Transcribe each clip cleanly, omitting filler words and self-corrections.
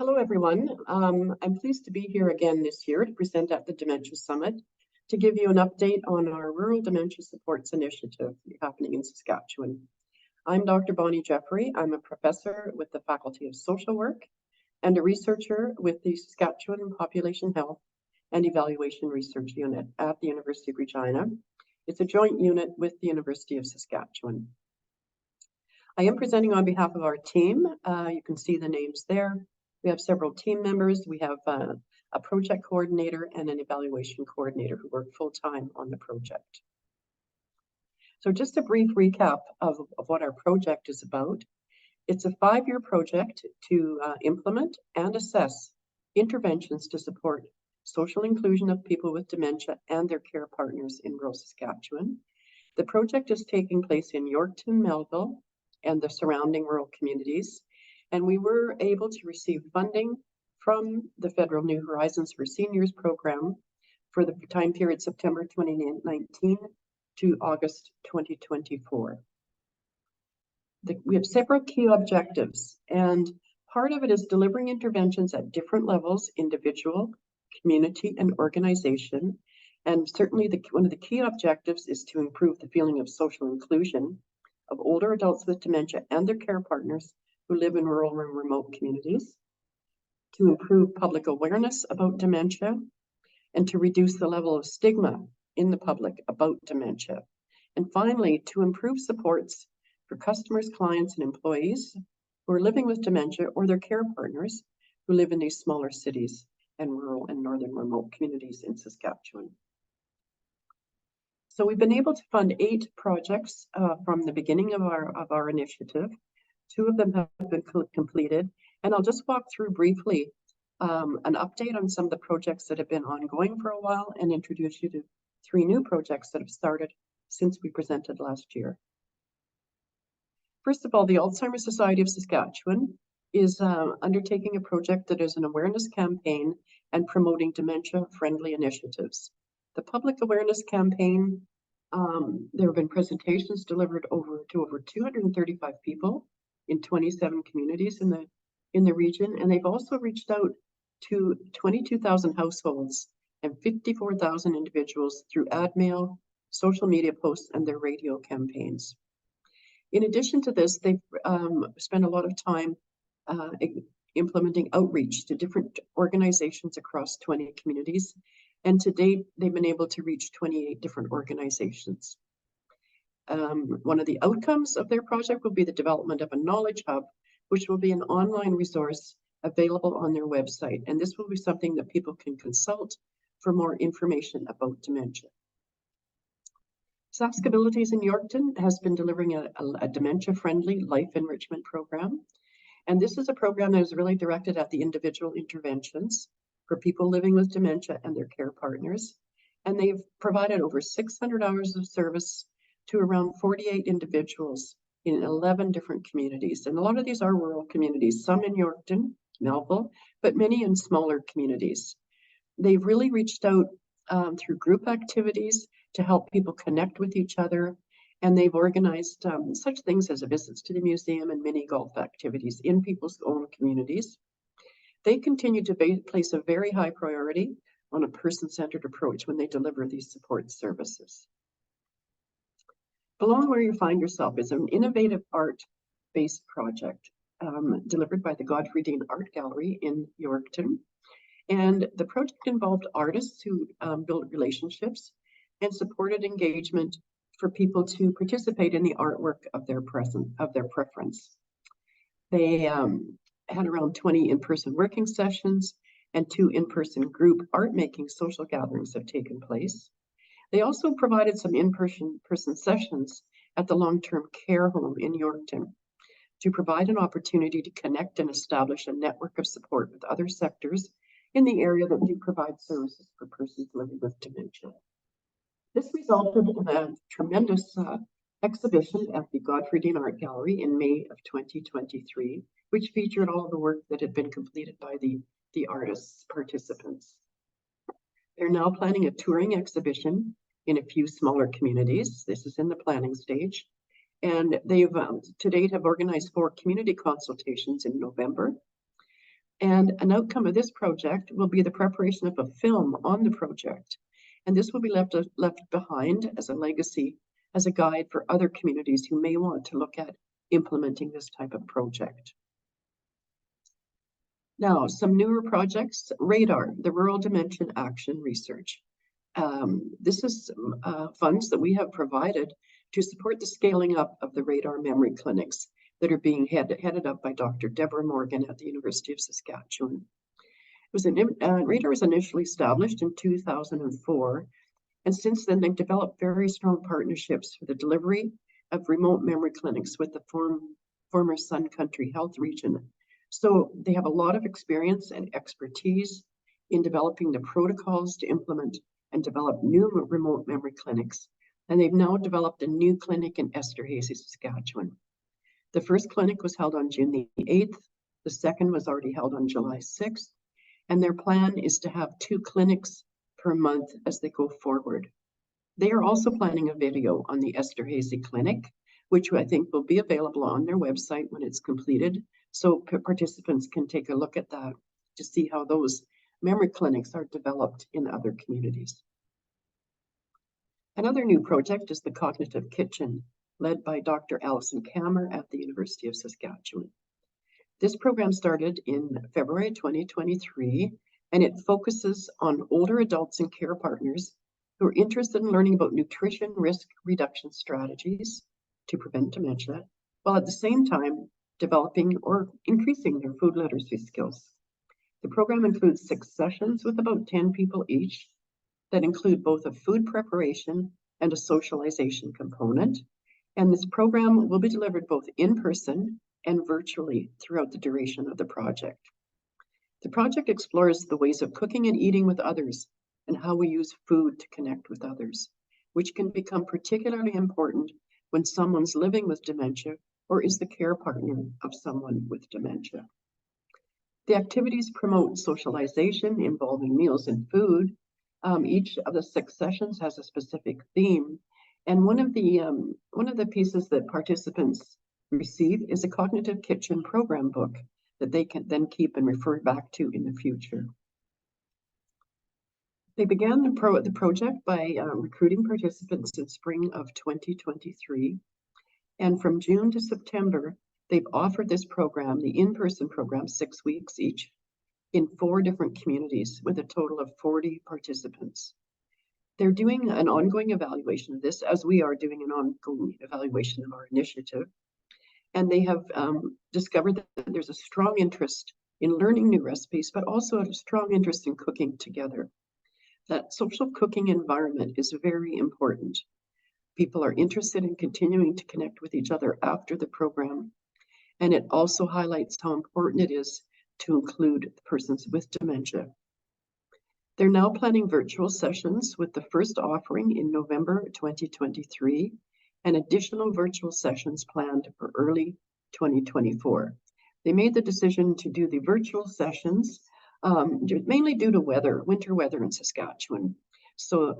Hello, everyone. I'm pleased to be here again this year to present at the Dementia Summit to give you an update on our Rural Dementia Supports Initiative happening in Saskatchewan. I'm Dr. Bonnie Jeffrey. I'm a professor with the Faculty of Social Work and a researcher with the Saskatchewan Population Health and Evaluation Research Unit at the University of Regina. It's a joint unit with the University of Saskatchewan. I am presenting on behalf of our team. You can see the names there. We have several team members. We have a project coordinator and an evaluation coordinator who work full-time on the project. So just a brief recap of what our project is about. It's a 5-year project to implement and assess interventions to support social inclusion of people with dementia and their care partners in rural Saskatchewan. The project is taking place in Yorkton, Melville, and the surrounding rural communities. And we were able to receive funding from the Federal New Horizons for Seniors program for the time period September 2019 to August 2024. We have several key objectives, and part of it is delivering interventions at different levels, individual, community, and organization. And certainly one of the key objectives is to improve the feeling of social inclusion of older adults with dementia and their care partners who live in rural and remote communities, to improve public awareness about dementia, and to reduce the level of stigma in the public about dementia. And finally, to improve supports for customers, clients, and employees who are living with dementia or their care partners who live in these smaller cities and rural and northern remote communities in Saskatchewan. So we've been able to fund 8 projects from the beginning of our initiative. 2 of them have been completed, and I'll just walk through briefly an update on some of the projects that have been ongoing for a while and introduce you to 3 new projects that have started since we presented last year. First of all, the Alzheimer's Society of Saskatchewan is undertaking a project that is an awareness campaign and promoting dementia-friendly initiatives. The public awareness campaign, there have been presentations delivered to over 235 people in 27 communities in the region, and they've also reached out to 22,000 households and 54,000 individuals through ad mail, social media posts, and their radio campaigns. In addition to this, they've spent a lot of time implementing outreach to different organizations across 20 communities, and to date, they've been able to reach 28 different organizations. One of the outcomes of their project will be the development of a knowledge hub, which will be an online resource available on their website. And this will be something that people can consult for more information about dementia. Saskabilities in Yorkton has been delivering a dementia-friendly life enrichment program. And this is a program that is really directed at the individual interventions for people living with dementia and their care partners. And they've provided over 600 hours of service to around 48 individuals in 11 different communities. And a lot of these are rural communities, some in Yorkton, Melville, but many in smaller communities. They've really reached out through group activities to help people connect with each other. And they've organized such things as visits to the museum and mini golf activities in people's own communities. They continue to place a very high priority on a person-centered approach when they deliver these support services. Belong Where You Find Yourself is an innovative art-based project delivered by the Godfrey Dean Art Gallery in Yorkton. And the project involved artists who built relationships and supported engagement for people to participate in the artwork of their preference. They had around 20 in-person working sessions, and 2 in-person group art-making social gatherings have taken place. They also provided some in-person sessions at the long-term care home in Yorkton to provide an opportunity to connect and establish a network of support with other sectors in the area that do provide services for persons living with dementia. This resulted in a tremendous exhibition at the Godfrey Dean Art Gallery in May of 2023, which featured all of the work that had been completed by the artists' participants. They're now planning a touring exhibition in a few smaller communities. This is in the planning stage. And they've to date have organized 4 community consultations in November. And an outcome of this project will be the preparation of a film on the project. And this will be left behind as a legacy, as a guide for other communities who may want to look at implementing this type of project. Now, some newer projects, RaDAR, the Rural Dementia Action Research. This is funds that we have provided to support the scaling up of the RaDAR memory clinics that are being headed up by Dr. Deborah Morgan at the University of Saskatchewan. RaDAR was initially established in 2004, and since then they've developed very strong partnerships for the delivery of remote memory clinics with the former Sun Country Health Region. So they have a lot of experience and expertise in developing the protocols to implement and develop new remote memory clinics. And they've now developed a new clinic in Esterhazy, Saskatchewan. The first clinic was held on June the 8th. The second was already held on July 6th. And their plan is to have 2 clinics per month as they go forward. They are also planning a video on the Esterhazy clinic, which I think will be available on their website when it's completed. So participants can take a look at that to see how those memory clinics are developed in other communities. Another new project is the Cognitive Kitchen, led by Dr. Alison Kammer at the University of Saskatchewan. This program started in February 2023, and it focuses on older adults and care partners who are interested in learning about nutrition risk reduction strategies to prevent dementia, while at the same time developing or increasing their food literacy skills. The program includes 6 sessions with about 10 people each that include both a food preparation and a socialization component. And this program will be delivered both in person and virtually throughout the duration of the project. The project explores the ways of cooking and eating with others and how we use food to connect with others, which can become particularly important when someone's living with dementia or is the care partner of someone with dementia. The activities promote socialization involving meals and food. Each of the 6 sessions has a specific theme, and one of the pieces that participants receive is a Cognitive Kitchen program book that they can then keep and refer back to in the future. They began the project by recruiting participants in spring of 2023, and from June to September, they've offered this program, the in-person program, 6 weeks each, in 4 different communities with a total of 40 participants. They're doing an ongoing evaluation of this, as we are doing an ongoing evaluation of our initiative. And they have discovered that there's a strong interest in learning new recipes, but also a strong interest in cooking together. That social cooking environment is very important. People are interested in continuing to connect with each other after the program. And it also highlights how important it is to include persons with dementia. They're now planning virtual sessions with the first offering in November 2023 and additional virtual sessions planned for early 2024. They made the decision to do the virtual sessions mainly due to winter weather in Saskatchewan. So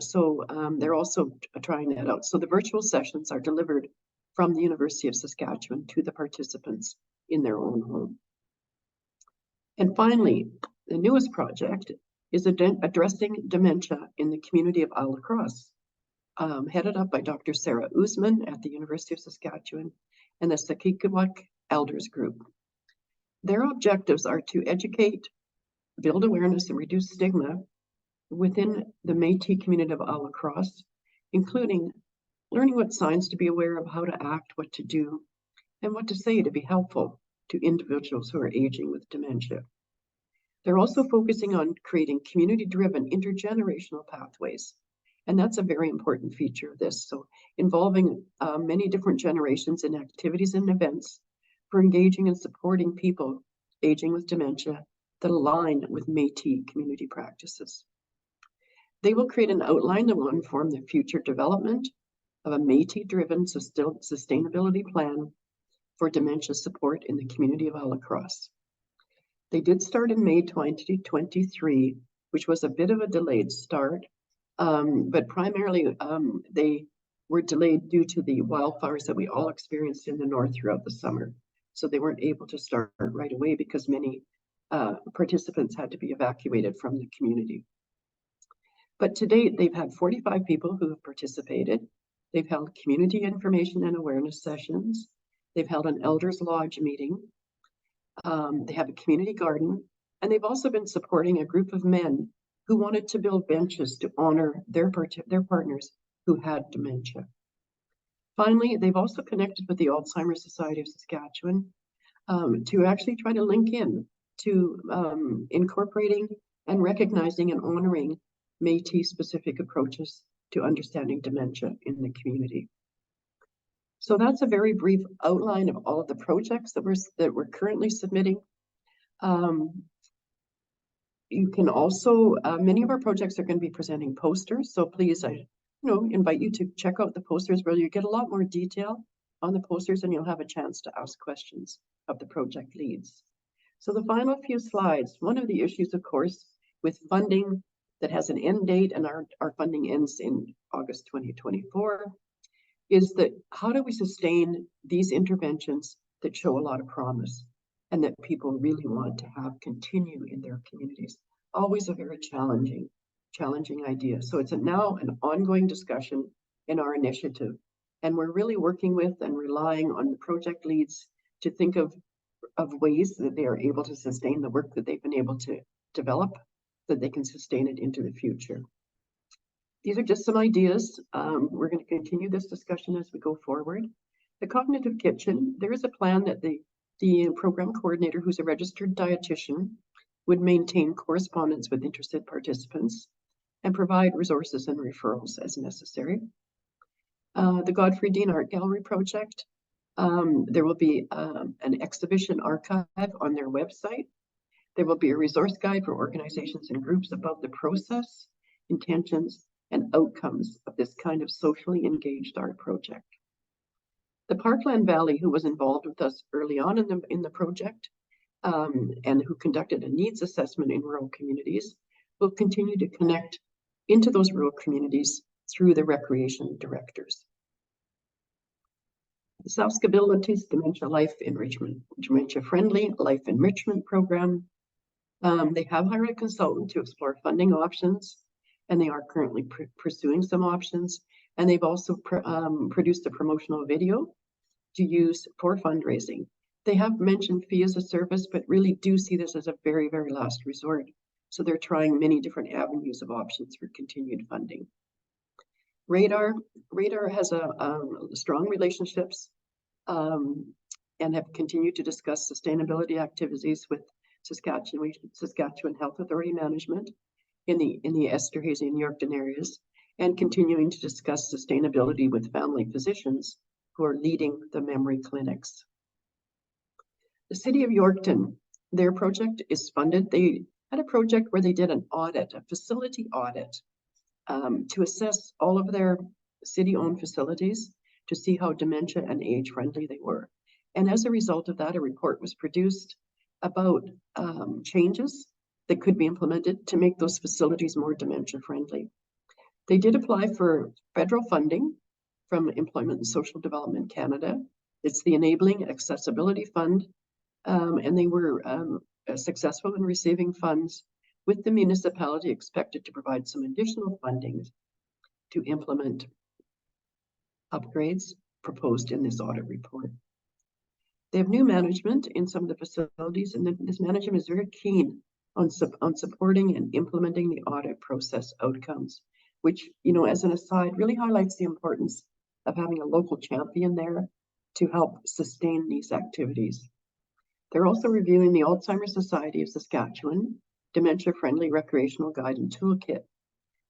they're also trying that out. So the virtual sessions are delivered from the University of Saskatchewan to the participants in their own home. And finally, the newest project is addressing dementia in the community of Isle Cross, headed up by Dr. Sarah Usman at the University of Saskatchewan and the Sakikawak Elders Group. Their objectives are to educate, build awareness, and reduce stigma within the Métis community of Isle Cross, including learning what signs to be aware of, how to act, what to do, and what to say to be helpful to individuals who are aging with dementia. They're also focusing on creating community-driven intergenerational pathways, and that's a very important feature of this. So involving many different generations in activities and events for engaging and supporting people aging with dementia that align with Métis community practices. They will create an outline that will inform the future development of a Métis-driven sustainability plan for dementia support in the community of Isle Cross. They did start in May 2023, which was a bit of a delayed start, but primarily they were delayed due to the wildfires that we all experienced in the north throughout the summer. So they weren't able to start right away because many participants had to be evacuated from the community. But to date, they've had 45 people who have participated. They've held community information and awareness sessions. They've held an elders lodge meeting. They have a community garden, and they've also been supporting a group of men who wanted to build benches to honor their partners who had dementia. Finally, they've also connected with the Alzheimer's Society of Saskatchewan to actually try to link in to incorporating and recognizing and honoring Métis-specific approaches to understanding dementia in the community. So that's a very brief outline of all of the projects that we're currently submitting. You can also, many of our projects are going to be presenting posters, so please, I invite you to check out the posters where you get a lot more detail on the posters and you'll have a chance to ask questions of the project leads. So the final few slides, one of the issues, of course, with funding that has an end date, and our funding ends in August 2024, is that how do we sustain these interventions that show a lot of promise and that people really want to have continue in their communities? Always a very challenging idea. So it's now an ongoing discussion in our initiative, and we're really working with and relying on the project leads to think of ways that they are able to sustain the work that they've been able to develop, that they can sustain it into the future. These are just some ideas. We're going to continue this discussion as we go forward. The Cognitive Kitchen, there is a plan that the program coordinator, who's a registered dietitian, would maintain correspondence with interested participants and provide resources and referrals as necessary. The Godfrey Dean Art Gallery project, there will be an exhibition archive on their website. There will be a resource guide for organizations and groups about the process, intentions, and outcomes of this kind of socially engaged art project. The Parkland Valley, who was involved with us early on in the project and who conducted a needs assessment in rural communities, will continue to connect into those rural communities through the recreation directors. The Saskability's Dementia Life Enrichment, Dementia-Friendly Life Enrichment Program. They have hired a consultant to explore funding options, and they are currently pursuing some options. And they've also produced a promotional video to use for fundraising. They have mentioned fee as a service, but really do see this as a very, very last resort. So they're trying many different avenues of options for continued funding. RaDAR has strong relationships and have continued to discuss sustainability activities with Saskatchewan Health Authority Management in the Esterhazy and Yorkton areas, and continuing to discuss sustainability with family physicians who are leading the memory clinics. The City of Yorkton, their project is funded. They had a project where they did an audit, a facility audit, to assess all of their city-owned facilities to see how dementia and age-friendly they were. And as a result of that, a report was produced about changes that could be implemented to make those facilities more dementia-friendly. They did apply for federal funding from Employment and Social Development Canada. It's the Enabling Accessibility Fund, and they were successful in receiving funds, with the municipality expected to provide some additional funding to implement upgrades proposed in this audit report. They have new management in some of the facilities, and this management is very keen on supporting and implementing the audit process outcomes, which, as an aside, really highlights the importance of having a local champion there to help sustain these activities. They're also reviewing the Alzheimer's Society of Saskatchewan Dementia-Friendly Recreational Guide and Toolkit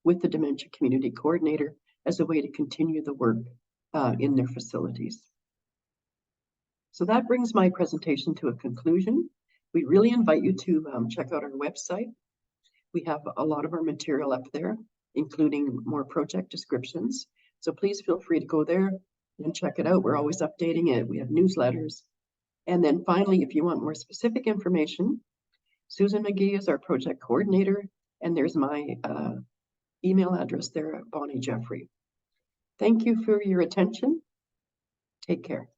with the Dementia Community Coordinator as a way to continue the work in their facilities. So that brings my presentation to a conclusion. We really invite you to check out our website. We have a lot of our material up there, including more project descriptions. So please feel free to go there and check it out. We're always updating it. We have newsletters. And then finally, if you want more specific information, Susan McGee is our project coordinator, and there's my email address there at Bonnie Jeffrey. Thank you for your attention. Take care.